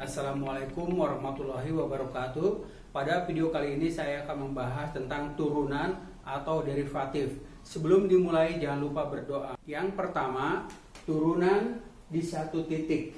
Assalamualaikum warahmatullahi wabarakatuh. Pada video kali ini saya akan membahas tentang turunan atau derivatif. Sebelum dimulai jangan lupa berdoa. Yang pertama, turunan di satu titik.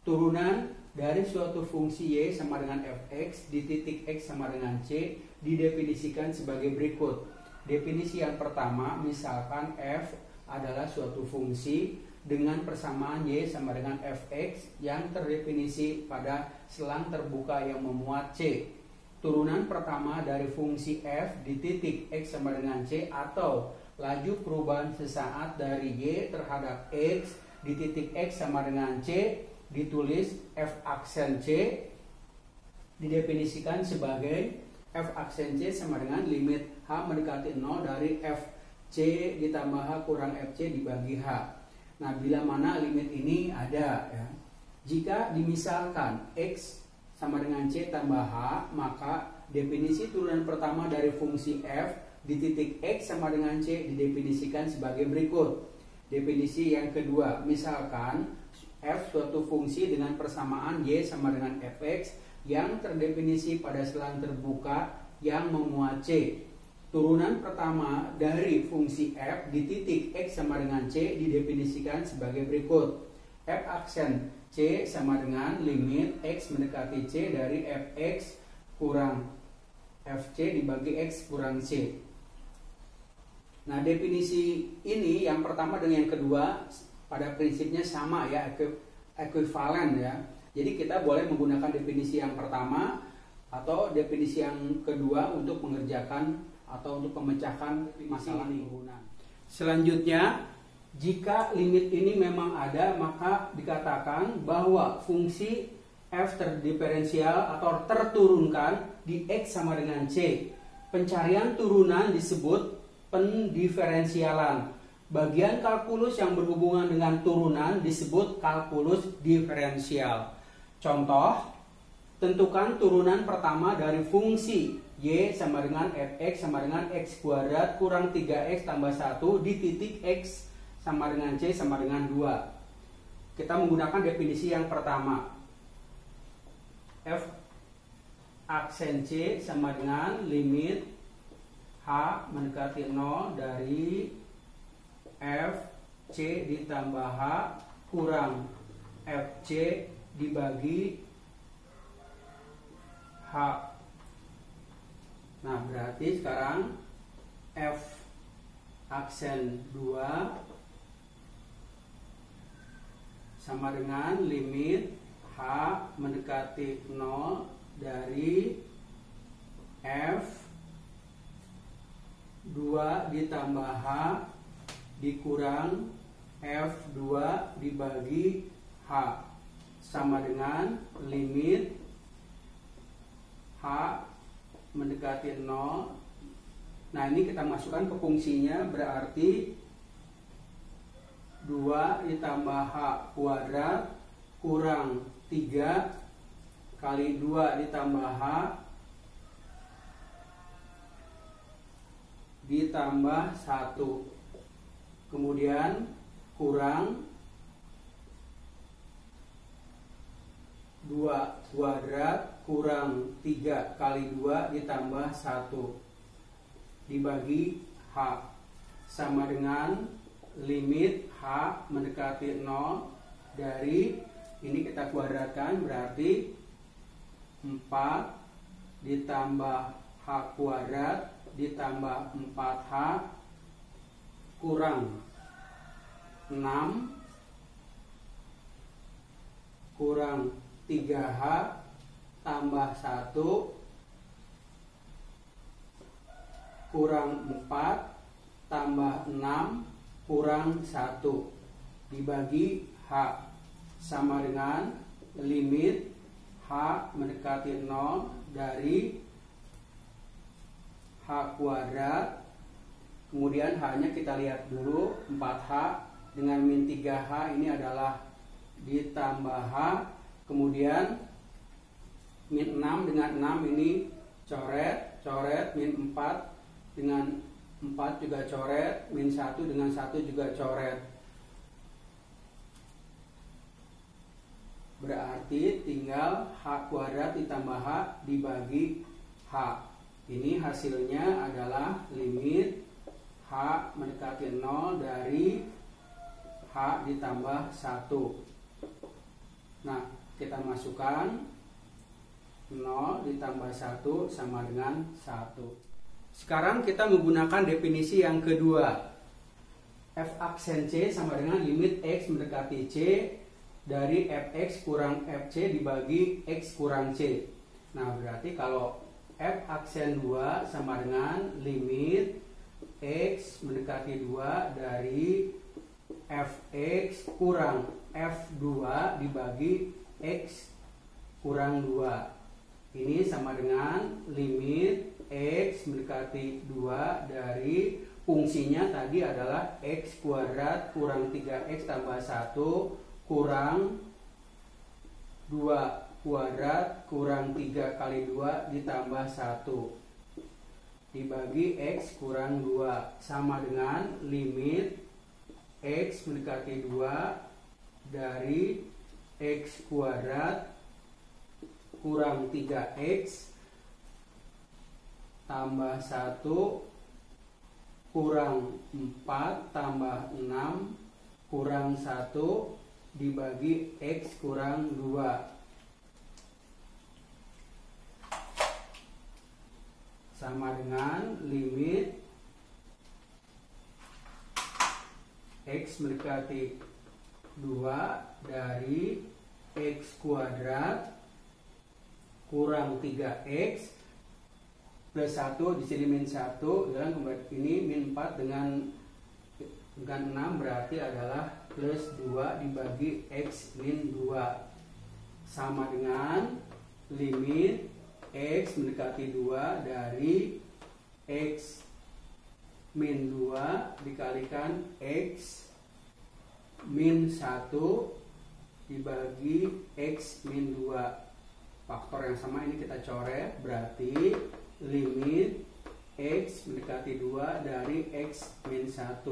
Turunan dari suatu fungsi y sama dengan fx di titik x sama dengan c didefinisikan sebagai berikut. Definisi yang pertama, misalkan f adalah suatu fungsi dengan persamaan y sama dengan fx yang terdefinisi pada selang terbuka yang memuat c. Turunan pertama dari fungsi f di titik x sama dengan c atau laju perubahan sesaat dari y terhadap x di titik x sama dengan c ditulis f aksen c didefinisikan sebagai f aksen c sama dengan limit h mendekati 0 dari fc ditambah h kurang fc dibagi h. Nah, bila mana limit ini ada ya. Jika dimisalkan x sama dengan c tambah h, maka definisi turunan pertama dari fungsi f di titik x sama dengan c didefinisikan sebagai berikut. Definisi yang kedua, misalkan f suatu fungsi dengan persamaan y sama dengan fx yang terdefinisi pada selang terbuka yang memuat c. Turunan pertama dari fungsi f di titik x sama dengan c didefinisikan sebagai berikut. F aksen c sama dengan limit x mendekati c dari fx kurang fc dibagi x kurang c. Nah, definisi ini yang pertama dengan yang kedua pada prinsipnya sama ya, ekuivalen ya. Jadi kita boleh menggunakan definisi yang pertama atau definisi yang kedua untuk mengerjakan atau untuk memecahkan masalah turunan. Selanjutnya, jika limit ini memang ada, maka dikatakan bahwa fungsi f terdiferensial atau terturunkan di x sama dengan c. Pencarian turunan disebut pendiferensialan. Bagian kalkulus yang berhubungan dengan turunan disebut kalkulus diferensial. Contoh, tentukan turunan pertama dari fungsi y sama dengan fx sama dengan x kuadrat kurang 3x tambah 1 di titik x sama dengan c sama dengan 2. Kita menggunakan definisi yang pertama. F aksen c sama dengan limit h mendekati 0 dari fc ditambah h kurang fc dibagi h. Nah, berarti sekarang f aksen 2 sama dengan limit h mendekati 0 dari f 2 ditambah h dikurang f2 dibagi h sama dengan limit h mendekati 0. Nah, ini kita masukkan ke fungsinya, berarti 2 ditambah h kuadrat kurang 3 kali 2 ditambah h ditambah 1. Kemudian kurang 2 kuadrat kurang 3 kali 2 ditambah 1 dibagi h sama dengan limit h mendekati 0 dari ini kita kuadratkan, berarti 4 ditambah h kuadrat ditambah 4h kurang 6 kurang 3h tambah 1 kurang 4 tambah 6 kurang 1 dibagi h sama dengan limit h mendekati 0 dari h kuadrat, kemudian h nya kita lihat dulu 4h dengan min 3h ini adalah ditambah h, kemudian min 6 dengan 6 ini coret, min 4 dengan 4 juga coret, min 1 dengan 1 juga coret. berarti tinggal H kuadrat ditambah H dibagi H. Ini hasilnya adalah limit H mendekati 0 dari H ditambah 1. Nah, kita masukkan 0 ditambah 1 sama dengan 1. Sekarang kita menggunakan definisi yang kedua. F aksen C sama dengan limit X mendekati C dari Fx kurang Fc dibagi X kurang C. Nah, berarti kalau F aksen 2 sama dengan limit X mendekati 2 dari Fx kurang F2 dibagi X kurang 2. Ini sama dengan limit X mendekati 2 dari fungsinya tadi adalah X kuadrat kurang 3X tambah 1 kurang 2 kuadrat kurang 3 kali 2 ditambah 1 dibagi X kurang 2 sama dengan limit X mendekati 2 dari X kuadrat kurang 3X tambah 1 kurang 4 tambah 6 kurang 1 dibagi X kurang 2 sama dengan limit X mendekati 2 dari X kuadrat kurang 3X plus 1, di sini min 1, dan ini min 4 dengan 6 berarti adalah plus 2 dibagi X min 2 sama dengan limit X mendekati 2 dari X min 2 dikalikan X min 1 dibagi X min 2. Faktor yang sama ini kita coret, berarti limit X mendekati 2 dari X min 1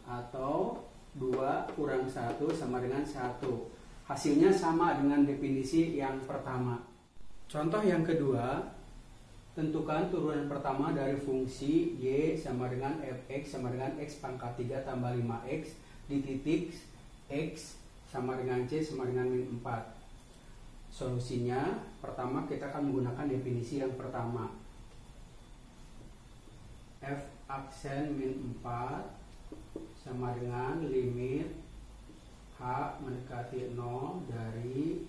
atau 2 kurang 1 sama dengan 1. Hasilnya sama dengan definisi yang pertama. Contoh yang kedua, tentukan turunan pertama dari fungsi Y sama dengan Fx sama dengan X pangkat 3 tambah 5X di titik X sama dengan C sama dengan min 4. Solusinya, pertama kita akan menggunakan definisi yang pertama. F aksen min 4 sama dengan limit H mendekati 0 dari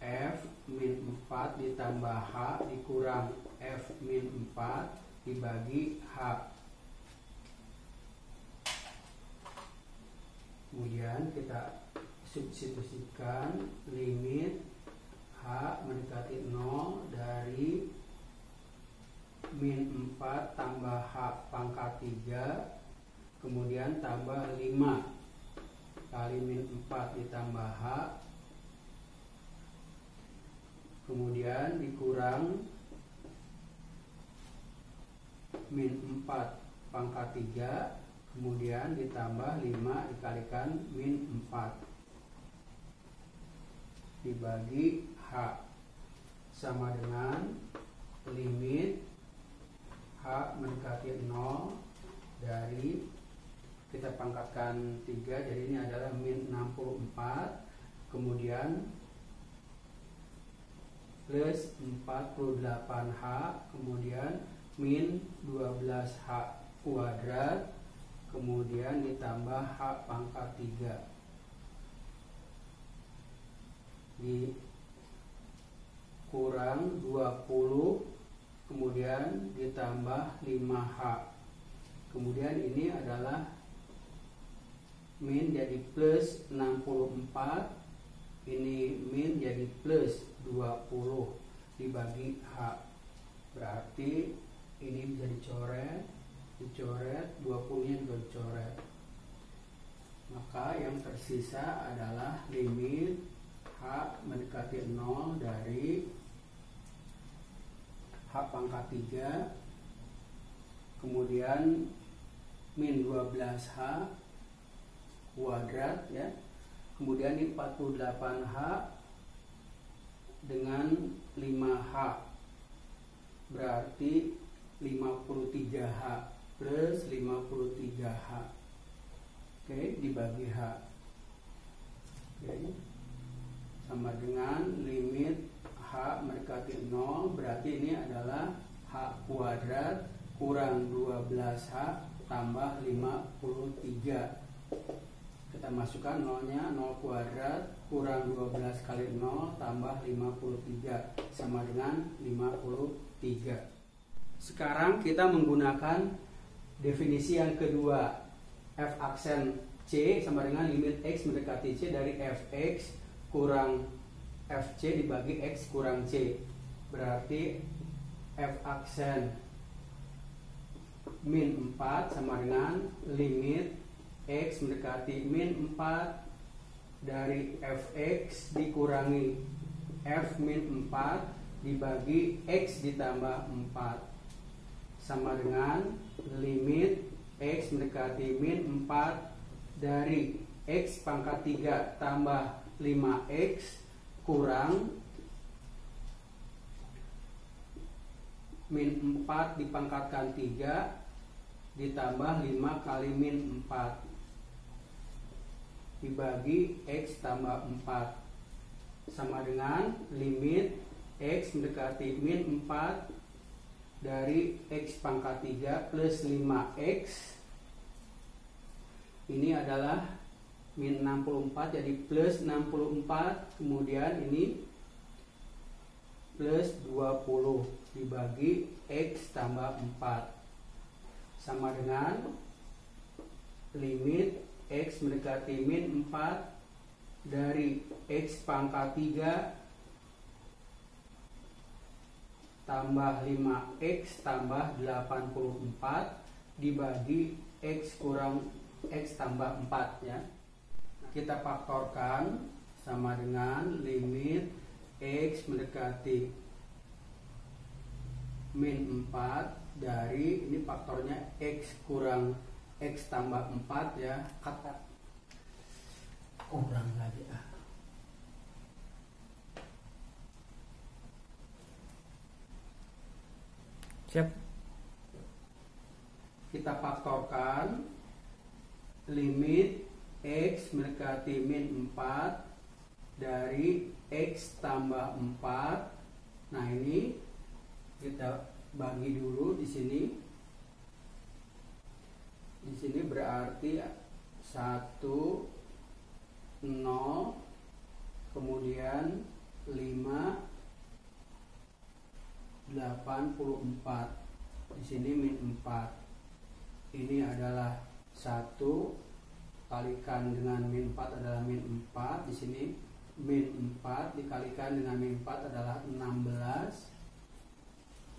F min 4 ditambah H dikurang F min 4 dibagi H. Kemudian kita substitusikan limit H mendekati 0 dari min 4 tambah H pangkat 3 kemudian tambah 5 kali min 4 ditambah H kemudian dikurang min 4 pangkat 3 kemudian ditambah 5 dikalikan min 4 dibagi H sama dengan limit H mendekati 0 dari kita pangkatkan 3 jadi ini adalah min 64 kemudian plus 48H kemudian min 12H kuadrat kemudian ditambah H pangkat 3 dikurang 20 kemudian ditambah 5H kemudian ini adalah min jadi plus 64 ini min jadi plus 20 dibagi H berarti ini bisa dicoret 20 nya juga dicoret maka yang tersisa adalah limit H mendekati 0 dari H pangkat 3 kemudian min 12H kuadrat ya Kemudian ini 48H dengan 5H, berarti 53H plus 53H. Oke, dibagi H. Oke, sama dengan limit H mendekati 0, berarti ini adalah H kuadrat kurang 12H tambah 53. Kita masukkan nolnya, 0 kuadrat kurang 12 kali 0 tambah 53 sama dengan 53. Sekarang kita menggunakan definisi yang kedua. F aksen C sama dengan limit X mendekati C dari Fx kurang Fc dibagi X kurang C. Berarti F aksen min 4 sama dengan limit X mendekati min 4 dari Fx dikurangi F min 4 dibagi X ditambah 4 sama dengan limit X mendekati min 4 dari X pangkat 3 tambah 5X kurang min 4 dipangkatkan 3 ditambah 5 kali min 4 dibagi X tambah 4 sama dengan limit X mendekati min 4 dari X pangkat 3 plus 5X, ini adalah min 64 jadi plus 64, kemudian ini plus 20 dibagi X tambah 4 sama dengan limit X mendekati min 4 dari X pangkat 3 tambah 5X tambah 84 dibagi X kurang X tambah 4 ya. Kita faktorkan sama dengan limit X mendekati min 4 dari, ini faktornya X kurang X tambah 4 ya, kata kurang lagi Siap. Kita faktorkan limit X mendekati min 4 dari X tambah 4. Nah, ini kita bagi dulu di sini. Di sini berarti 1 0 kemudian 5 84. Di sini min 4. Ini adalah 1 kalikan dengan min 4 adalah min 4. Di sini min 4 dikalikan dengan min 4 adalah 16.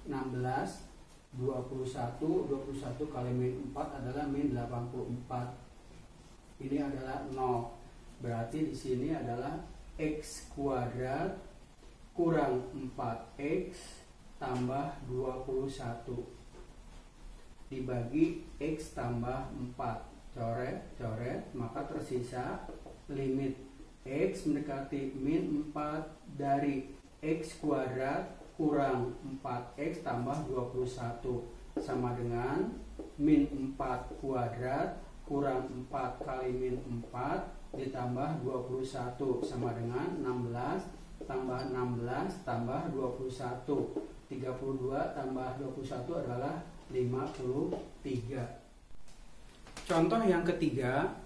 21 kali min 4 adalah min 84. Ini adalah 0. Berarti di sini adalah X kuadrat kurang 4X tambah 21 dibagi X tambah 4. Coret, maka tersisa limit X mendekati min 4 dari X kuadrat kurang 4X tambah 21 sama dengan min 4 kuadrat kurang 4 kali min 4 ditambah 21 sama dengan 16 tambah 16 tambah 21. 32 tambah 21 adalah 53. Contoh yang ketiga,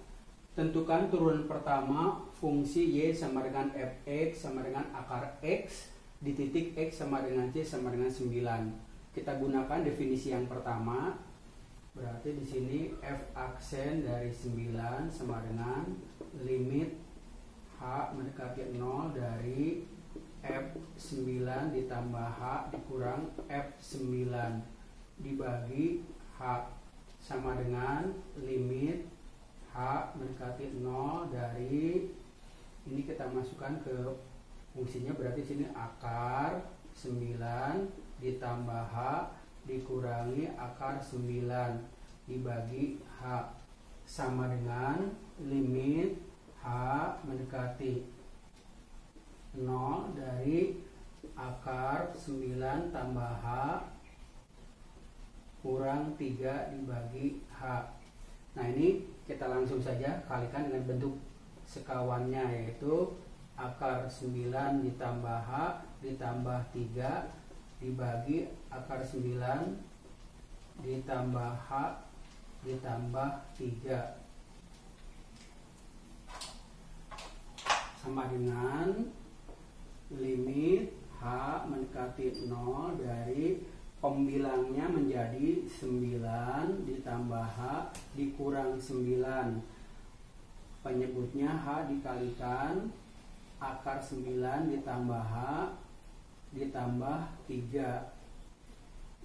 tentukan turunan pertama fungsi Y sama dengan Fx sama dengan akar X di titik X sama dengan C sama dengan 9. Kita gunakan definisi yang pertama. Berarti di sini F aksen dari 9 sama dengan limit H mendekati 0 dari F9 ditambah H dikurang F9 dibagi H sama dengan limit H mendekati 0 dari, ini kita masukkan ke fungsinya, berarti sini akar 9 ditambah H dikurangi akar 9 dibagi H sama dengan limit H mendekati 0 dari akar 9 tambah H kurang 3 dibagi H. Nah, ini kita langsung saja kalikan dengan bentuk sekawannya, yaitu akar 9 ditambah H ditambah 3 dibagi akar 9 ditambah H ditambah 3 sama dengan limit H mendekati 0 dari pembilangnya menjadi 9 ditambah H dikurang 9, penyebutnya H dikalikan akar 9 ditambah H ditambah 3.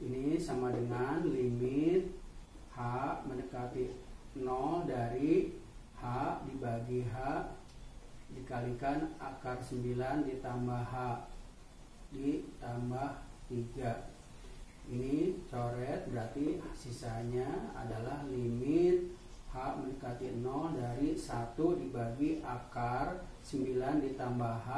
Ini sama dengan limit H mendekati 0 dari H dibagi H dikalikan akar 9 ditambah H ditambah 3. Ini coret, berarti sisanya adalah limit H mendekati 0 dari 1 dibagi akar 9 ditambah H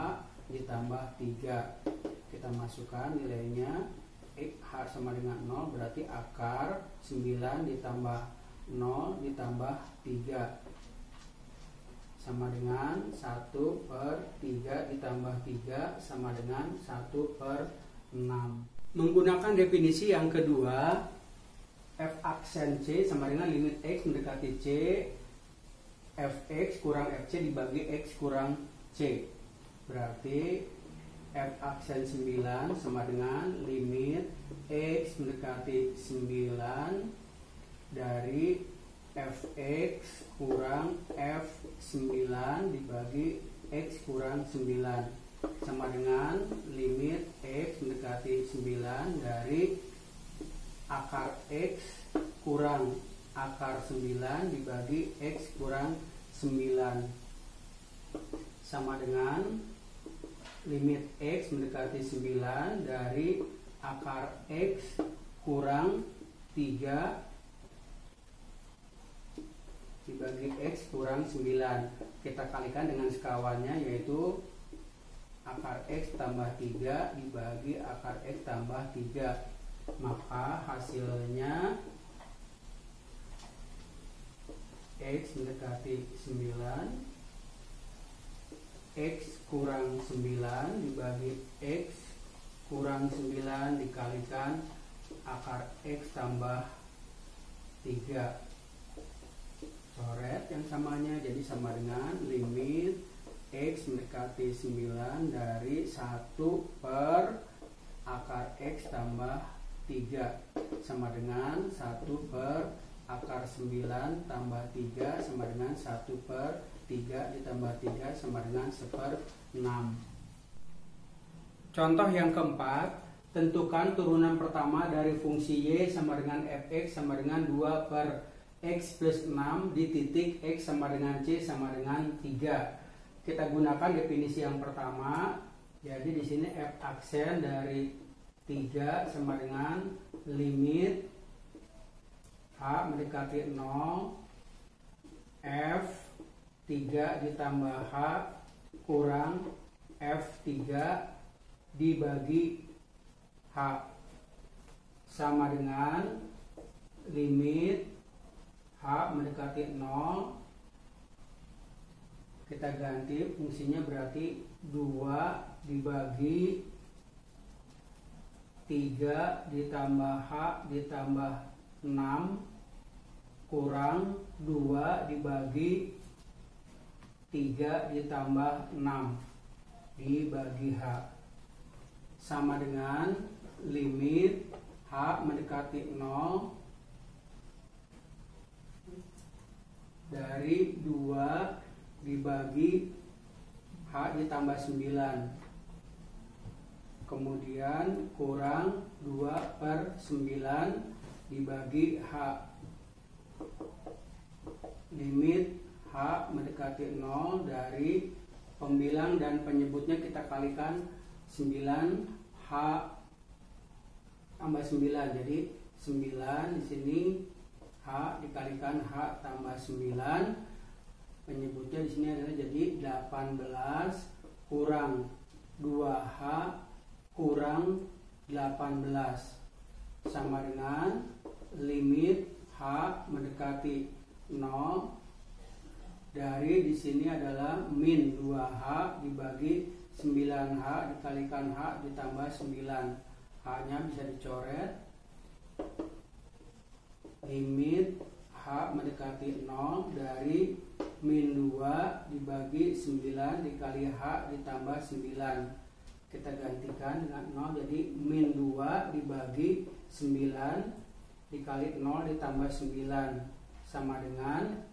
ditambah 3. Kita masukkan nilainya, H sama dengan 0, berarti akar 9 ditambah 0 ditambah 3 sama dengan 1/3 ditambah 3 sama dengan 1/6. Menggunakan definisi yang kedua, f aksen C sama dengan limit X mendekati C, fx kurang fc dibagi X kurang C. Berarti f aksen 9 sama dengan limit X mendekati 9 dari fx kurang f9 dibagi X kurang 9 sama dengan limit X mendekati 9 dari akar X kurang akar 9 dibagi X kurang 9 sama dengan limit X mendekati 9 dari akar X kurang 3 dibagi X kurang 9. Kita kalikan dengan sekawannya, yaitu akar X tambah 3 dibagi akar X tambah 3. Maka hasilnya X mendekati 9, X kurang 9 dibagi X kurang 9 dikalikan akar X tambah 3. Coret yang samanya, jadi sama dengan limit X mendekati 9 dari 1 per akar X tambah 3 sama dengan 1 per akar 9 tambah 3 sama dengan 1/3 ditambah 3 sama dengan 1/6. Contoh yang keempat, tentukan turunan pertama dari fungsi Y sama dengan fx sama dengan 2 per X plus 6 di titik X sama dengan C sama dengan 3. Kita gunakan definisi yang pertama. Jadi di sini f aksen dari 3 sama dengan limit H mendekati 0 F3 ditambah H kurang F3 dibagi H sama dengan limit H mendekati 0, kita ganti fungsinya, berarti 2 dibagi 3 ditambah H ditambah 6 kurang 2 dibagi 3 ditambah 6 dibagi H sama dengan limit H mendekati 0 dari 2 dibagi H ditambah 9, kemudian kurang 2/9 dibagi H. Limit H mendekati 0 dari pembilang dan penyebutnya kita kalikan 9 H tambah 9, jadi 9 di sini H dikalikan H tambah 9 Penyebutnya di sini adalah jadi 18 kurang 2H kurang 18 sama dengan limit H mendekati 0 dari di sini adalah min 2H dibagi 9H dikalikan H ditambah 9. H-nya bisa dicoret. Limit H mendekati 0 dari min 2 dibagi 9 dikali H ditambah 9. Kita gantikan dengan 0, jadi min 2 dibagi 9 dikali 0 ditambah 9 sama dengan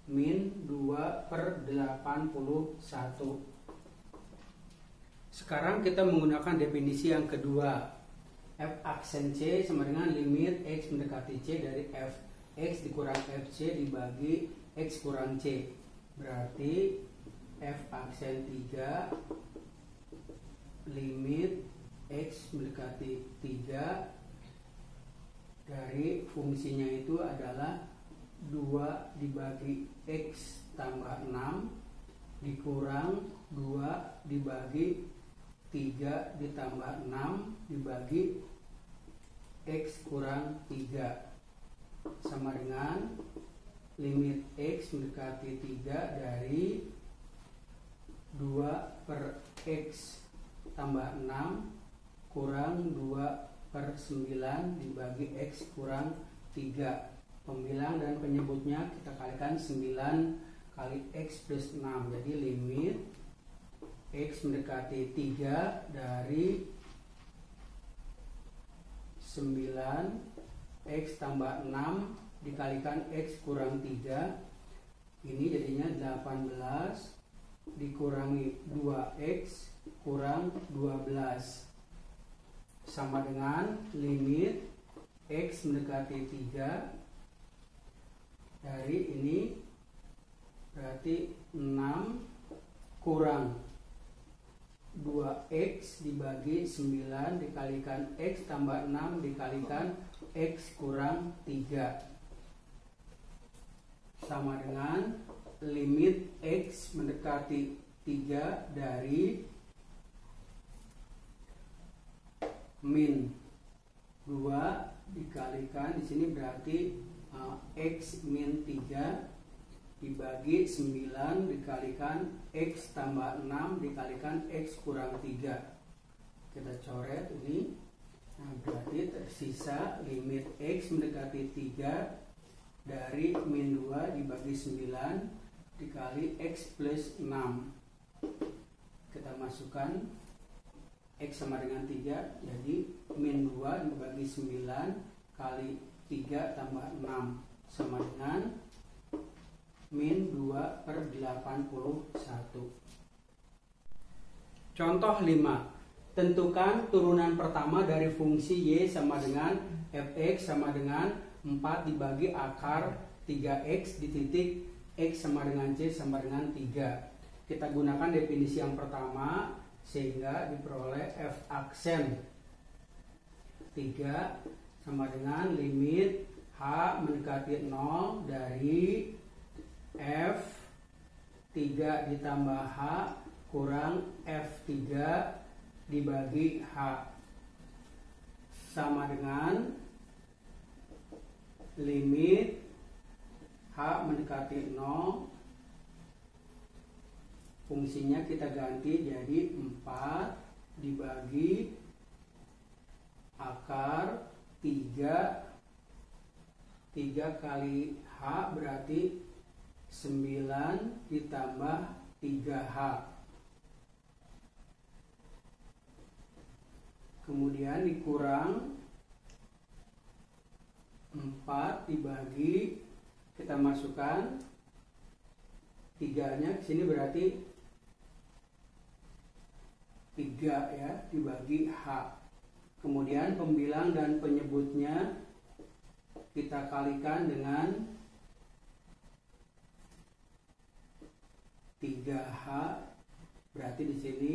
min 2/81. Sekarang kita menggunakan definisi yang kedua. F aksen C sama dengan limit X mendekati C dari F X dikurang FC dibagi X kurang C. Berarti F aksen 3 limit X mendekati 3 dari fungsinya itu adalah 2 dibagi X tambah 6 dikurang 2 dibagi 3 ditambah 6 dibagi X kurang 3 sama dengan limit X mendekati 3 dari 2/X tambah 6 kurang 2/9 dibagi X kurang 3. Pembilang dan penyebutnya kita kalikan 9 kali X plus 6. Jadi limit X mendekati 3 dari 9 X tambah 6 dikalikan X kurang 3. Ini jadinya 18 dikurangi 2X kurang 12 sama dengan limit X mendekati 3 dari ini berarti 6 kurang 2X dibagi 9 dikalikan X tambah 6 dikalikan X kurang 3 sama dengan limit X mendekati 3 dari min 2 dikalikan di sini berarti X min 3 dibagi 9 dikalikan X tambah 6 dikalikan X kurang 3. Kita coret ini. Nah, berarti tersisa limit X mendekati 3 dari min 2 dibagi 9 dikali X plus 6. Kita masukkan X sama dengan 3, jadi min 2 dibagi 9 kali 3 tambah 6 sama dengan min 2/81. Contoh 5. Tentukan turunan pertama dari fungsi Y sama dengan Fx sama dengan 4 dibagi akar 3X di titik X sama dengan C sama dengan 3. Kita gunakan definisi yang pertama sehingga diperoleh F aksen 3 sama dengan limit H mendekati 0 dari F 3 ditambah H kurang F3 dibagi H sama dengan limit H mendekati 0. Fungsinya kita ganti jadi 4 dibagi akar 3 kali H berarti 9 ditambah 3H. Kemudian dikurang 4 dibagi, kita masukkan 3-nya ke sini berarti 3 ya dibagi H. Kemudian pembilang dan penyebutnya kita kalikan dengan 3H, berarti di sini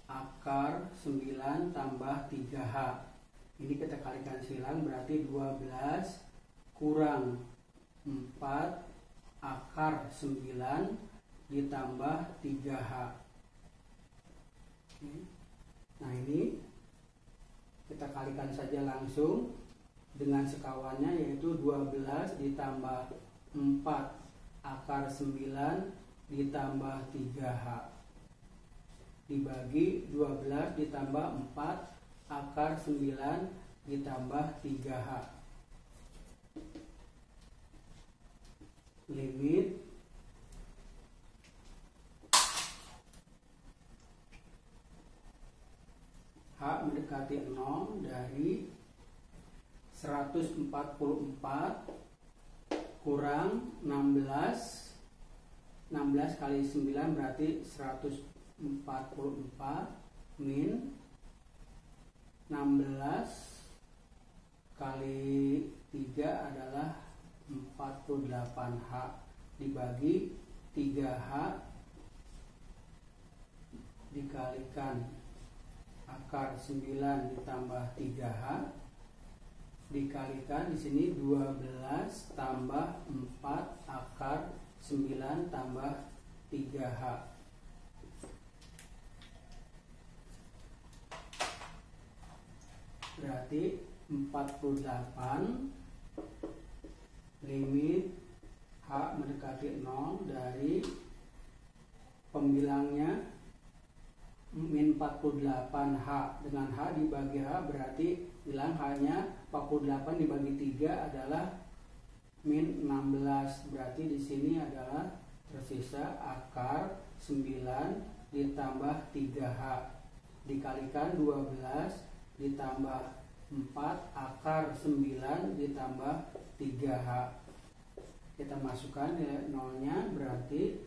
akar 9 tambah 3H. Ini kita kalikan silang berarti 12 kurang 4 akar akar 9 ditambah 3H. Nah ini kita kalikan saja langsung dengan sekawannya, yaitu 12 ditambah 4 akar 9 ditambah 3H dibagi 12 ditambah 4 akar 9 ditambah 3H. Limit H mendekati 0 dari 144 kurang 16 kali 9 berarti 144 min 16 kali 3 adalah 48H dibagi 3H dikalikan akar 9 ditambah 3H dikalikan di sini 12 tambah 4 akar 9 tambah 3H. Berarti 48 limit H mendekati 0 dari pembilangnya min 48H dengan H dibagi H berarti bilang H-nya 48 dibagi 3 adalah min 16. Berarti di sini adalah tersisa akar 9 ditambah 3H dikalikan 12 ditambah 4 akar 9 ditambah 3H. Kita masukkan nilai nolnya, berarti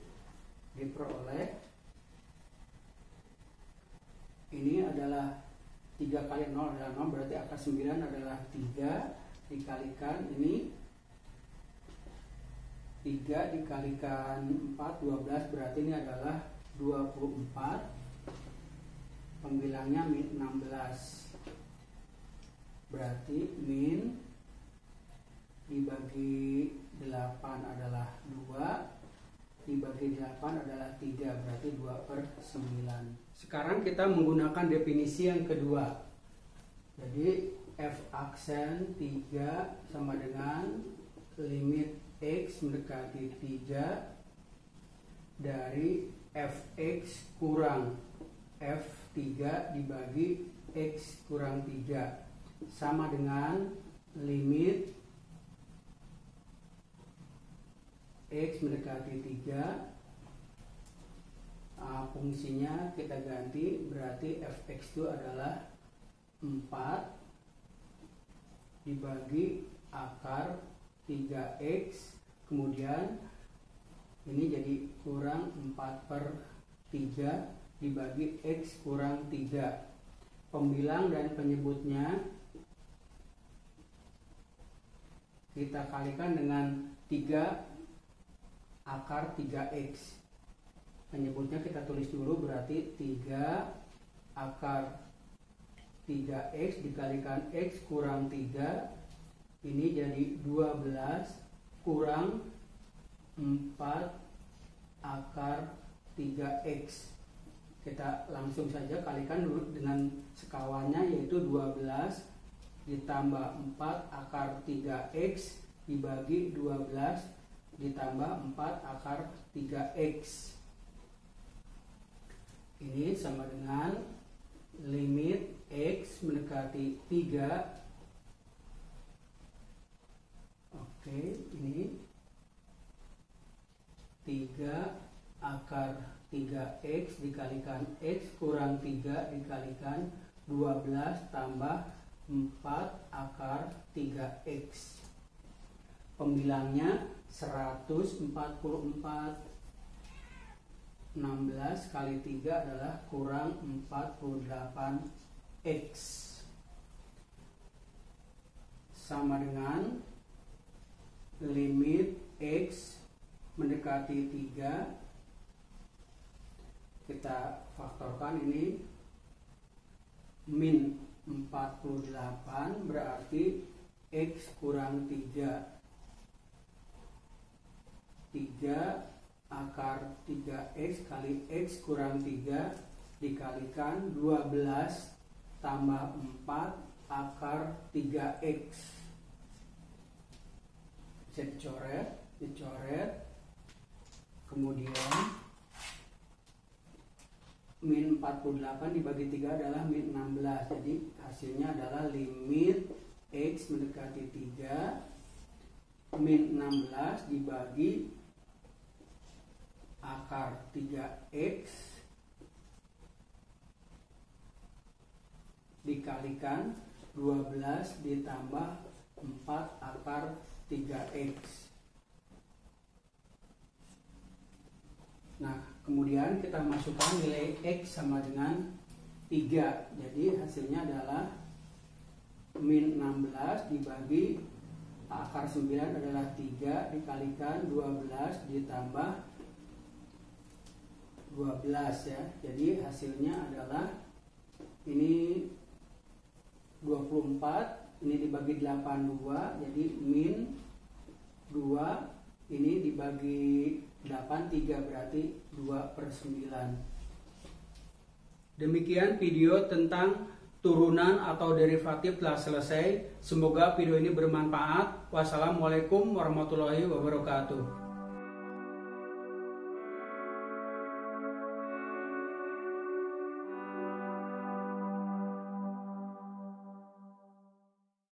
diperoleh ini adalah 3 kali 0 adalah 0, berarti akar 9 adalah 3 dikalikan ini 3 dikalikan 4 12, berarti ini adalah 24, pembilangnya min 16, berarti min dibagi 8 adalah 2 dibagi 8 adalah 3, berarti 2/9. Sekarang kita menggunakan definisi yang kedua. Jadi f aksen 3 sama dengan limit x mendekati 3 dari fx kurang f3 dibagi x kurang 3 sama dengan limit x mendekati 3. Fungsinya kita ganti, berarti fx itu adalah 4 dibagi akar 3x, kemudian ini jadi kurang 4/3 dibagi x kurang 3. Pembilang dan penyebutnya kita kalikan dengan 3 akar 3x. Penyebutnya kita tulis dulu, berarti 3 akar 3x dikalikan x kurang 3, ini jadi 12 kurang 4 akar 3x. Kita langsung saja kalikan dulu dengan sekawannya, yaitu 12 ditambah 4 akar 3x dibagi 12 ditambah 4 akar 3x. Ini sama dengan limit x mendekati 3. Oke, ini 3 akar 3x dikalikan x kurang 3 dikalikan 12 tambah 4 akar 3x. Pembilangnya 144. 16 kali 3 adalah kurang 48x sama dengan limit x mendekati 3. Kita faktorkan ini min 48 berarti x kurang 3 3 akar 3x kali x kurang 3 dikalikan 12 tambah 4 akar 3x. Bisa dicoret, kemudian min 48 dibagi 3 adalah min 16. Jadi hasilnya adalah limit x mendekati 3 min 16 dibagi akar 3x dikalikan 12 ditambah 4 akar 3x. Nah, kemudian kita masukkan nilai x sama dengan 3. Jadi hasilnya adalah min 16 dibagi akar 9 adalah 3 dikalikan 12 ditambah 12 ya. Jadi hasilnya adalah ini 24, ini dibagi 82, jadi min 2, ini dibagi 8, 3 berarti 2/9. Demikian video tentang turunan atau derivatif telah selesai. Semoga video ini bermanfaat. Wassalamualaikum warahmatullahi wabarakatuh.